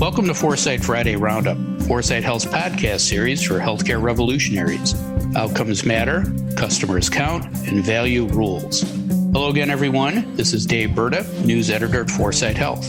Welcome to 4sight Friday Roundup, 4sight Health's podcast series for healthcare revolutionaries. Outcomes matter, customers count, and value rules. Hello again, everyone. This is Dave Berta, news editor at 4sight Health.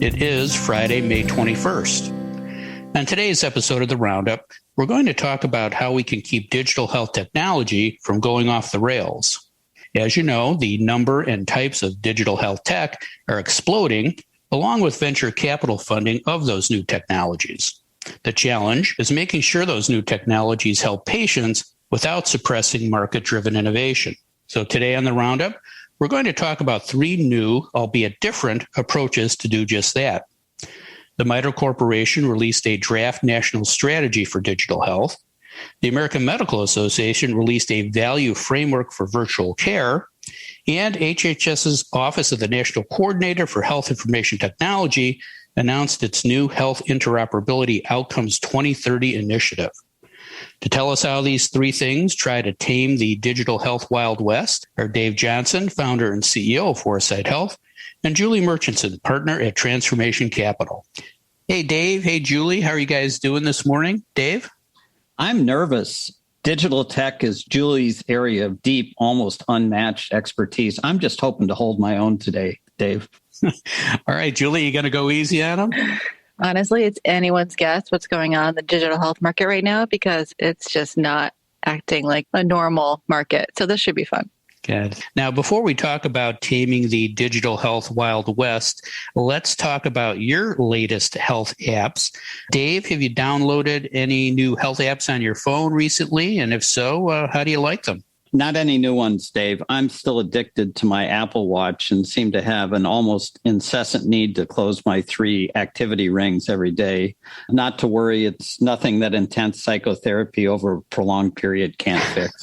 It is Friday, May 21st. On today's episode of the Roundup, we're going to talk about how we can keep digital health technology from going off the rails. As you know, the number and types of digital health tech are exploding, along with venture capital funding of those new technologies. The challenge is making sure those new technologies help patients without suppressing market-driven innovation. So today on the Roundup, we're going to talk about three new, albeit different, approaches to do just that. The MITRE Corporation released a draft national strategy for digital health. The American Medical Association released a value framework for virtual care. And HHS's Office of the National Coordinator for Health Information Technology announced its new Health Interoperability Outcomes 2030 initiative. To tell us how these three things try to tame the digital health Wild West are Dave Johnson, founder and CEO of 4sight Health, and Julie Murchison, partner at Transformation Capital. Hey, Dave. Hey, Julie. How are you guys doing this morning? Dave? I'm nervous. Digital tech is Julie's area of deep, almost unmatched expertise. I'm just hoping to hold my own today, Dave. All right, Julie, you going to go easy on them? Honestly, it's anyone's guess what's going on in the digital health market right now because it's just not acting like a normal market. So this should be fun. Good. Now, before we talk about taming the digital health Wild West, let's talk about your latest health apps. Dave, have you downloaded any new health apps on your phone recently? And if so, how do you like them? Not any new ones, Dave. I'm still addicted to my Apple Watch and seem to have an almost incessant need to close my 3 activity rings every day. Not to worry, it's nothing that intense psychotherapy over a prolonged period can't fix.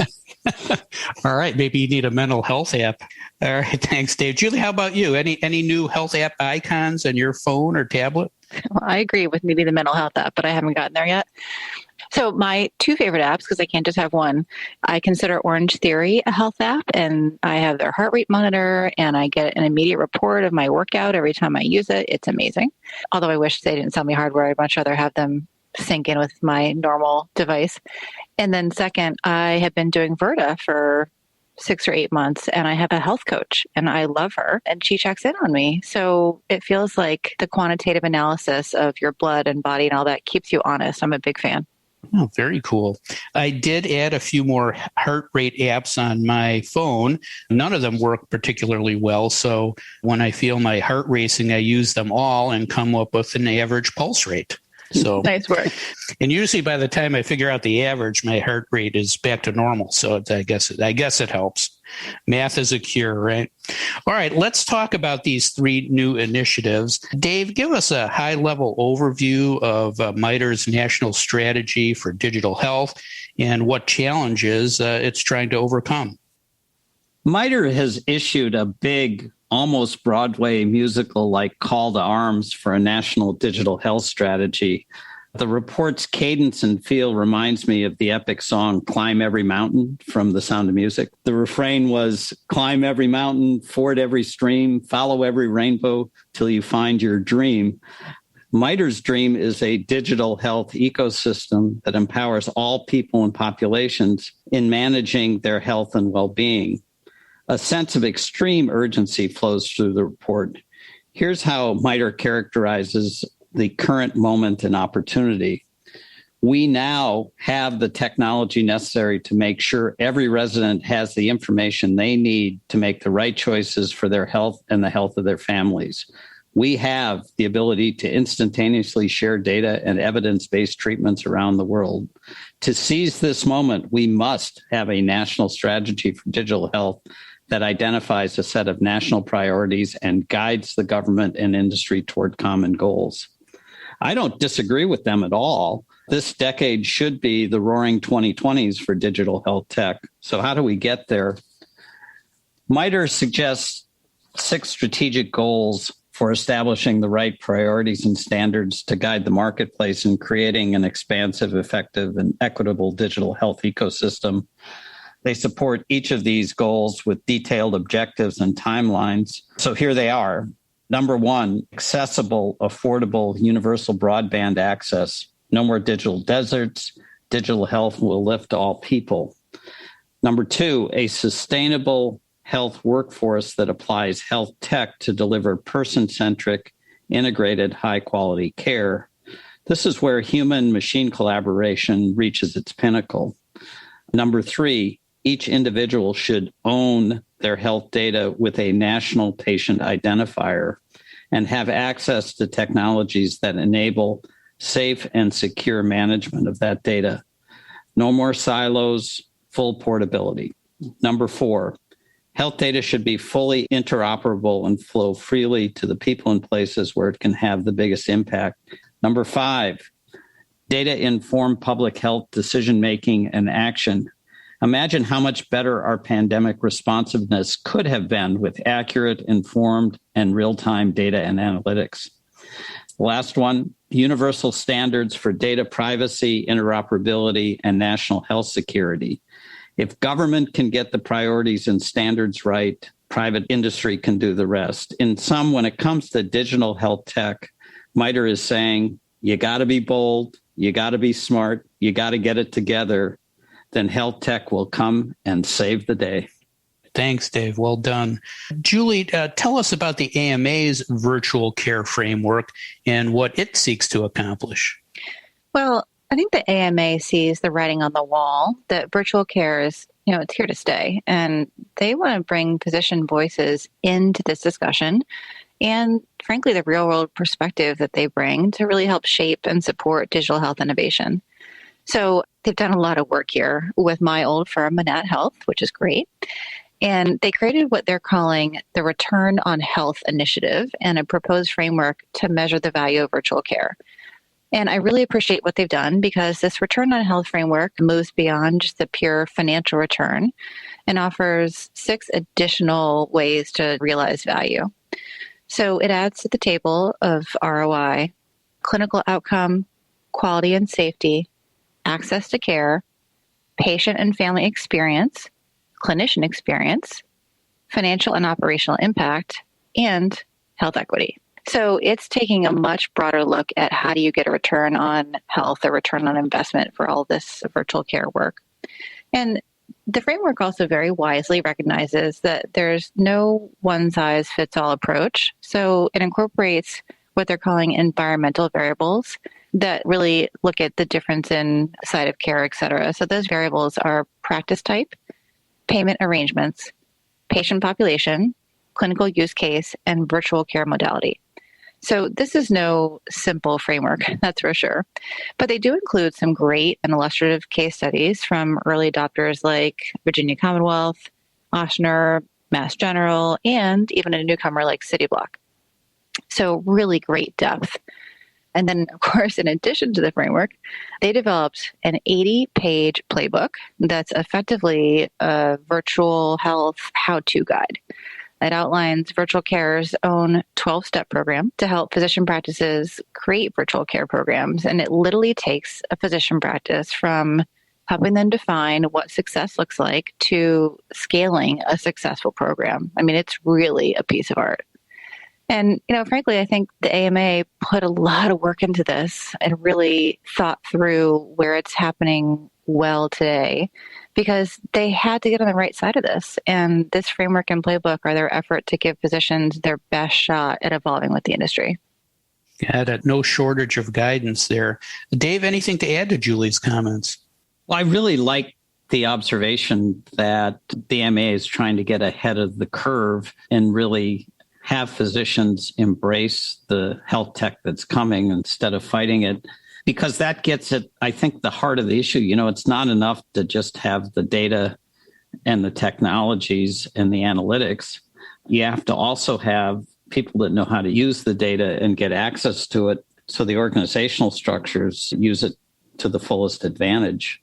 All right. Maybe you need a mental health app. All right. Thanks, Dave. Julie, how about you? Any new health app icons on your phone or tablet? Well, I agree with maybe the mental health app, but I haven't gotten there yet. So my 2 favorite apps, because I can't just have one, I consider Orange Theory a health app, and I have their heart rate monitor, and I get an immediate report of my workout every time I use it. It's amazing. Although I wish they didn't sell me hardware. I'd much rather have them sync in with my normal device. And then second, I have been doing Virta for 6 or 8 months, and I have a health coach, and I love her, and she checks in on me. So it feels like the quantitative analysis of your blood and body and all that keeps you honest. I'm a big fan. Oh, very cool. I did add a few more heart rate apps on my phone. None of them work particularly well. So when I feel my heart racing, I use them all and come up with an average pulse rate. So nice work. And usually by the time I figure out the average, my heart rate is back to normal. So I guess it helps. Math is a cure, right? All right, let's talk about these 3 new initiatives. Dave, give us a high-level overview of MITRE's national strategy for digital health and what challenges it's trying to overcome. MITRE has issued a big, almost Broadway musical-like call to arms for a national digital health strategy. The report's cadence and feel reminds me of the epic song Climb Every Mountain from The Sound of Music. The refrain was, climb every mountain, ford every stream, follow every rainbow till you find your dream. MITRE's dream is a digital health ecosystem that empowers all people and populations in managing their health and well-being. A sense of extreme urgency flows through the report. Here's how MITRE characterizes the current moment and opportunity. We now have the technology necessary to make sure every resident has the information they need to make the right choices for their health and the health of their families. We have the ability to instantaneously share data and evidence-based treatments around the world. To seize this moment, we must have a national strategy for digital health that identifies a set of national priorities and guides the government and industry toward common goals. I don't disagree with them at all. This decade should be the roaring 2020s for digital health tech. So how do we get there? MITRE suggests 6 strategic goals for establishing the right priorities and standards to guide the marketplace in creating an expansive, effective, and equitable digital health ecosystem. They support each of these goals with detailed objectives and timelines. So here they are. Number one, accessible, affordable, universal broadband access. No more digital deserts. Digital health will lift all people. Number two, a sustainable health workforce that applies health tech to deliver person-centric, integrated, high-quality care. This is where human-machine collaboration reaches its pinnacle. Number three, each individual should own their health data with a national patient identifier and have access to technologies that enable safe and secure management of that data. No more silos, full portability. Number four, health data should be fully interoperable and flow freely to the people and places where it can have the biggest impact. Number five, data-informed public health decision-making and action. Imagine how much better our pandemic responsiveness could have been with accurate, informed, and real-time data and analytics. Last one, universal standards for data privacy, interoperability, and national health security. If government can get the priorities and standards right, private industry can do the rest. In sum, when it comes to digital health tech, MITRE is saying, you got to be bold, you got to be smart, you got to get it together, then health tech will come and save the day. Thanks, Dave. Well done. Julie, tell us about the AMA's virtual care framework and what it seeks to accomplish. Well, I think the AMA sees the writing on the wall that virtual care is, it's here to stay. And they want to bring physician voices into this discussion and, frankly, the real world perspective that they bring to really help shape and support digital health innovation. So they've done a lot of work here with my old firm, Manat Health, which is great. And they created what they're calling the Return on Health Initiative and a proposed framework to measure the value of virtual care. And I really appreciate what they've done because this Return on Health framework moves beyond just the pure financial return and offers 6 additional ways to realize value. So it adds to the table of ROI, clinical outcome, quality and safety, access to care, patient and family experience, clinician experience, financial and operational impact, and health equity. So it's taking a much broader look at how do you get a return on health, a return on investment for all this virtual care work. And the framework also very wisely recognizes that there's no one-size-fits-all approach. So it incorporates what they're calling environmental variables that really look at the difference in site of care, et cetera. So those variables are practice type, payment arrangements, patient population, clinical use case, and virtual care modality. So this is no simple framework, that's for sure. But they do include some great and illustrative case studies from early adopters like Virginia Commonwealth, Ochsner, Mass General, and even a newcomer like CityBlock. So really great depth. And then, of course, in addition to the framework, they developed an 80-page playbook that's effectively a virtual health how-to guide. It outlines virtual care's own 12-step program to help physician practices create virtual care programs. And it literally takes a physician practice from helping them define what success looks like to scaling a successful program. I mean, it's really a piece of art. And, frankly, I think the AMA put a lot of work into this and really thought through where it's happening well today because they had to get on the right side of this. And this framework and playbook are their effort to give physicians their best shot at evolving with the industry. Yeah, no shortage of guidance there. Dave, anything to add to Julie's comments? Well, I really like the observation that the AMA is trying to get ahead of the curve and really have physicians embrace the health tech that's coming instead of fighting it, because that gets at, I think, the heart of the issue. It's not enough to just have the data and the technologies and the analytics. You have to also have people that know how to use the data and get access to it so the organizational structures use it to the fullest advantage.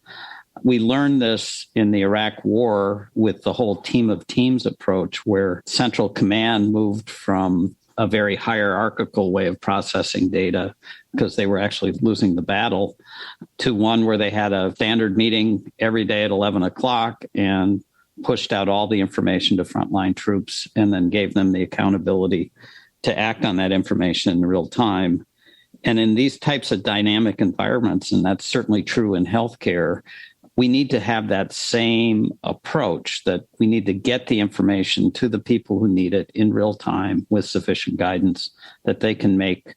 We learned this in the Iraq War with the whole team of teams approach, where central command moved from a very hierarchical way of processing data because they were actually losing the battle to one where they had a standard meeting every day at 11 o'clock and pushed out all the information to frontline troops and then gave them the accountability to act on that information in real time. And in these types of dynamic environments, and that's certainly true in healthcare, we need to have that same approach, that we need to get the information to the people who need it in real time with sufficient guidance that they can make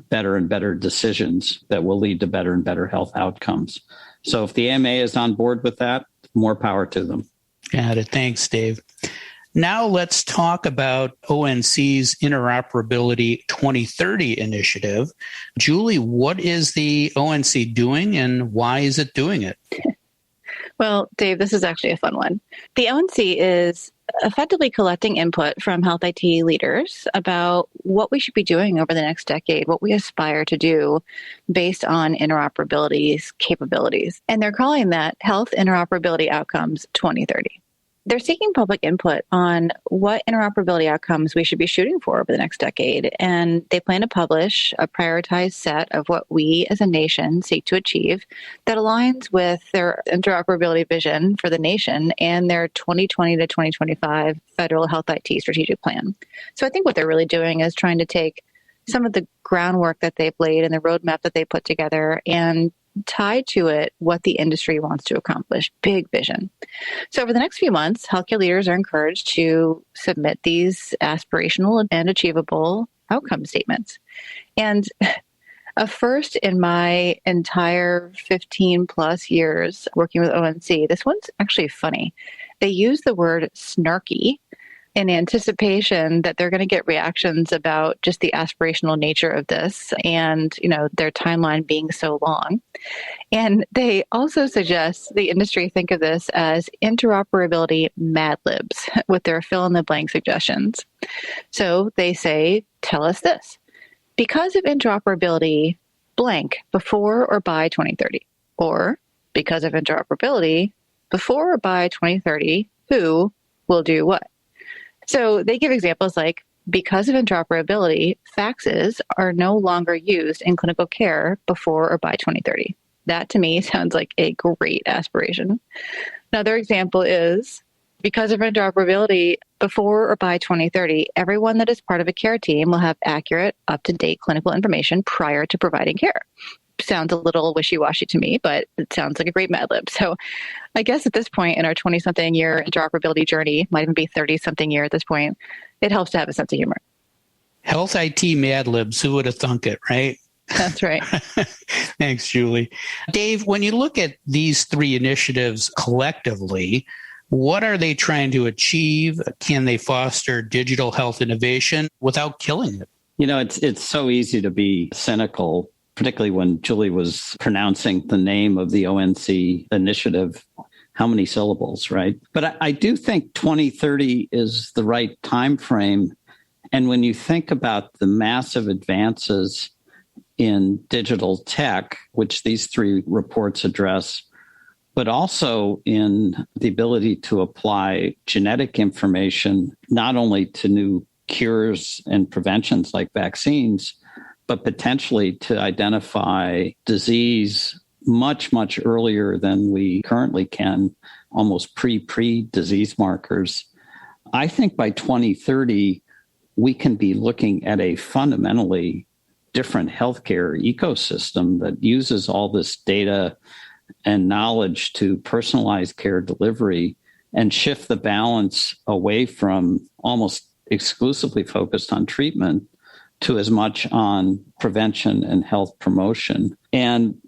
better and better decisions that will lead to better and better health outcomes. So if the AMA is on board with that, more power to them. Got it. Thanks, Dave. Now let's talk about ONC's Interoperability 2030 initiative. Julie, what is the ONC doing and why is it doing it? Well, Dave, this is actually a fun one. The ONC is effectively collecting input from health IT leaders about what we should be doing over the next decade, what we aspire to do based on interoperability's capabilities. And they're calling that Health Interoperability Outcomes 2030. They're seeking public input on what interoperability outcomes we should be shooting for over the next decade. And they plan to publish a prioritized set of what we as a nation seek to achieve that aligns with their interoperability vision for the nation and their 2020 to 2025 federal health IT strategic plan. So I think what they're really doing is trying to take some of the groundwork that they've laid and the roadmap that they put together and tie to it what the industry wants to accomplish. Big vision. So over the next few months, healthcare leaders are encouraged to submit these aspirational and achievable outcome statements. And a first in my entire 15 plus years working with ONC, this one's actually funny. They use the word snarky in anticipation that they're going to get reactions about just the aspirational nature of this and, their timeline being so long. And they also suggest the industry think of this as Interoperability Mad Libs with their fill-in-the-blank suggestions. So they say, tell us this. Because of interoperability, blank, before or by 2030. Or because of interoperability, before or by 2030, who will do what? So they give examples like, because of interoperability, faxes are no longer used in clinical care before or by 2030. That to me sounds like a great aspiration. Another example is, because of interoperability, before or by 2030, everyone that is part of a care team will have accurate, up-to-date clinical information prior to providing care. Sounds a little wishy-washy to me, but it sounds like a great Mad Lib. So I guess at this point in our 20-something year interoperability journey, might even be 30-something year at this point, it helps to have a sense of humor. Health IT Mad Libs, who would have thunk it, right? That's right. Thanks, Julie. Dave, when you look at these three initiatives collectively, what are they trying to achieve? Can they foster digital health innovation without killing it? It's so easy to be cynical, particularly when Julie was pronouncing the name of the ONC initiative. How many syllables, right? But I do think 2030 is the right time frame. And when you think about the massive advances in digital tech, which these three reports address, but also in the ability to apply genetic information, not only to new cures and preventions like vaccines, but potentially to identify disease much, much earlier than we currently can, almost pre-disease markers. I think by 2030, we can be looking at a fundamentally different healthcare ecosystem that uses all this data and knowledge to personalize care delivery and shift the balance away from almost exclusively focused on treatment to as much on prevention and health promotion. And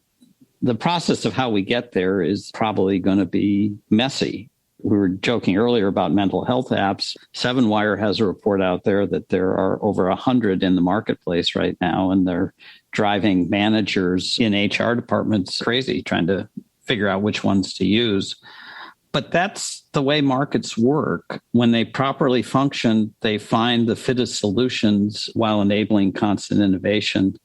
the process of how we get there is probably going to be messy. We were joking earlier about mental health apps. 7wire has a report out there that there are over 100 in the marketplace right now, and they're driving managers in HR departments crazy trying to figure out which ones to use. But that's the way markets work. When they properly function, they find the fittest solutions while enabling constant innovation.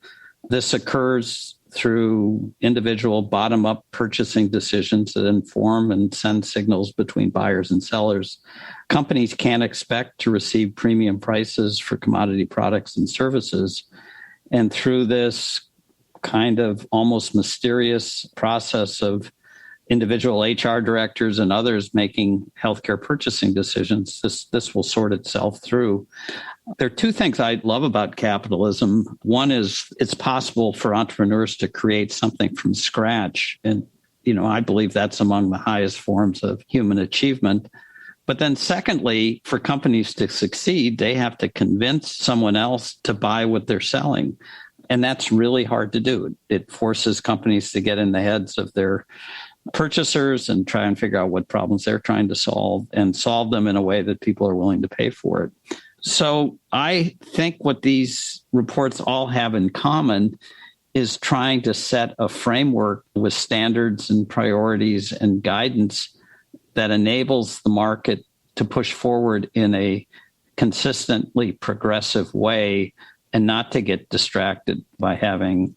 This occurs through individual bottom-up purchasing decisions that inform and send signals between buyers and sellers. Companies can't expect to receive premium prices for commodity products and services. And through this kind of almost mysterious process of individual HR directors and others making healthcare purchasing decisions, this will sort itself through. There are two things I love about capitalism. One is it's possible for entrepreneurs to create something from scratch. And, I believe that's among the highest forms of human achievement. But then secondly, for companies to succeed, they have to convince someone else to buy what they're selling. And that's really hard to do. It forces companies to get in the heads of their purchasers and try and figure out what problems they're trying to solve and solve them in a way that people are willing to pay for it. So I think what these reports all have in common is trying to set a framework with standards and priorities and guidance that enables the market to push forward in a consistently progressive way and not to get distracted by having,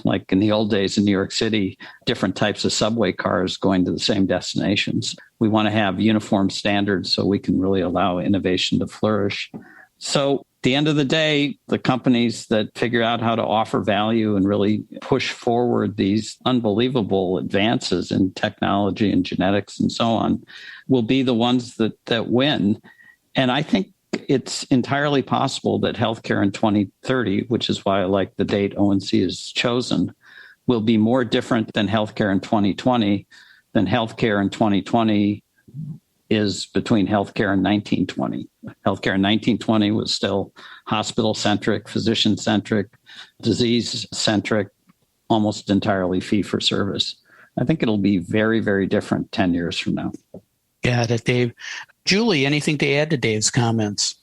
like in the old days in New York City, different types of subway cars going to the same destinations. We want to have uniform standards so we can really allow innovation to flourish. So at the end of the day, the companies that figure out how to offer value and really push forward these unbelievable advances in technology and genetics and so on will be the ones that win. And I think it's entirely possible that healthcare in 2030, which is why I like the date ONC has chosen, will be more different than healthcare in 2020 than healthcare in 2020 is between healthcare in 1920. Healthcare in 1920 was still hospital-centric, physician-centric, disease-centric, almost entirely fee-for-service. I think it'll be very, very different 10 years from now. Got it, Dave. Julie, anything to add to Dave's comments?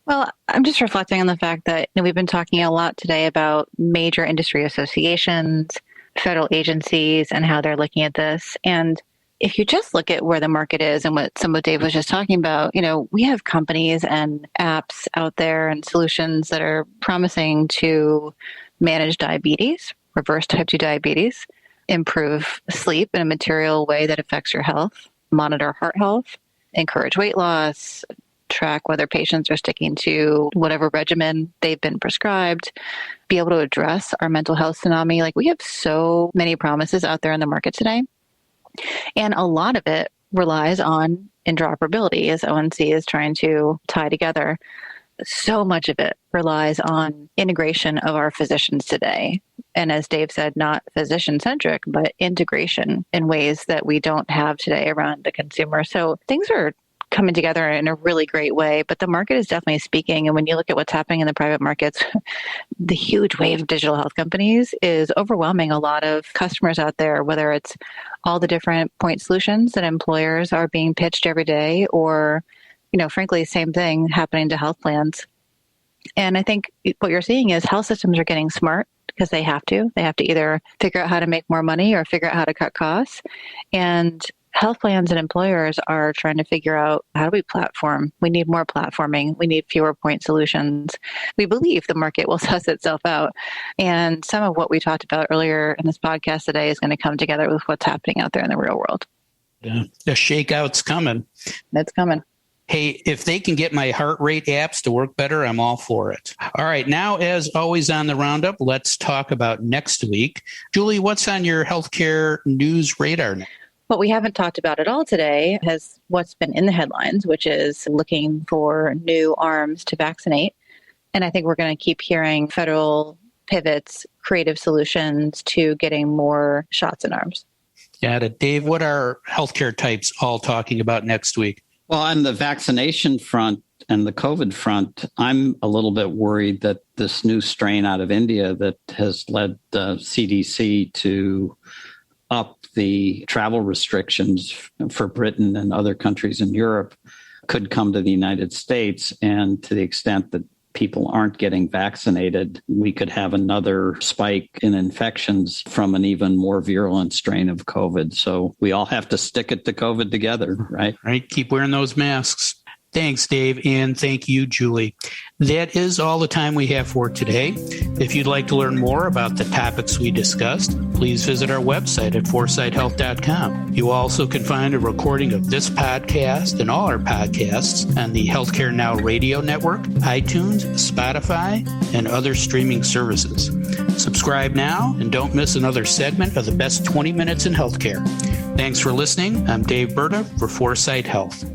Well, I'm just reflecting on the fact that we've been talking a lot today about major industry associations, federal agencies, and how they're looking at this. And if you just look at where the market is and what some of Dave was just talking about, we have companies and apps out there and solutions that are promising to manage diabetes, reverse type 2 diabetes, improve sleep in a material way that affects your health, monitor heart health, encourage weight loss, track whether patients are sticking to whatever regimen they've been prescribed, be able to address our mental health tsunami. Like, we have so many promises out there in the market today. And a lot of it relies on interoperability, as ONC is trying to tie together. So much of it relies on integration of our physicians today. And as Dave said, not physician-centric, but integration in ways that we don't have today around the consumer. So things are coming together in a really great way, but the market is definitely speaking. And when you look at what's happening in the private markets, the huge wave of digital health companies is overwhelming a lot of customers out there, whether it's all the different point solutions that employers are being pitched every day, or, frankly, same thing happening to health plans. And I think what you're seeing is health systems are getting smart because they have to. They have to either figure out how to make more money or figure out how to cut costs. And health plans and employers are trying to figure out, how do we platform? We need more platforming. We need fewer point solutions. We believe the market will suss itself out. And some of what we talked about earlier in this podcast today is going to come together with what's happening out there in the real world. Yeah, the shakeout's coming. It's coming. Hey, if they can get my heart rate apps to work better, I'm all for it. All right. Now, as always on the Roundup, let's talk about next week. Julie, what's on your healthcare news radar now? What we haven't talked about at all today is what's been in the headlines, which is looking for new arms to vaccinate. And I think we're going to keep hearing federal pivots, creative solutions to getting more shots in arms. Got it. Dave, what are healthcare types all talking about next week? Well, on the vaccination front and the COVID front, I'm a little bit worried that this new strain out of India that has led the CDC to up the travel restrictions for Britain and other countries in Europe could come to the United States. And to the extent that people aren't getting vaccinated, we could have another spike in infections from an even more virulent strain of COVID. So we all have to stick it to COVID together, right? Right. Keep wearing those masks. Thanks, Dave, and thank you, Julie. That is all the time we have for today. If you'd like to learn more about the topics we discussed, please visit our website at 4sighthealth.com. You also can find a recording of this podcast and all our podcasts on the Healthcare Now radio network, iTunes, Spotify, and other streaming services. Subscribe now and don't miss another segment of the best 20 minutes in healthcare. Thanks for listening. I'm Dave Berta for 4sight Health.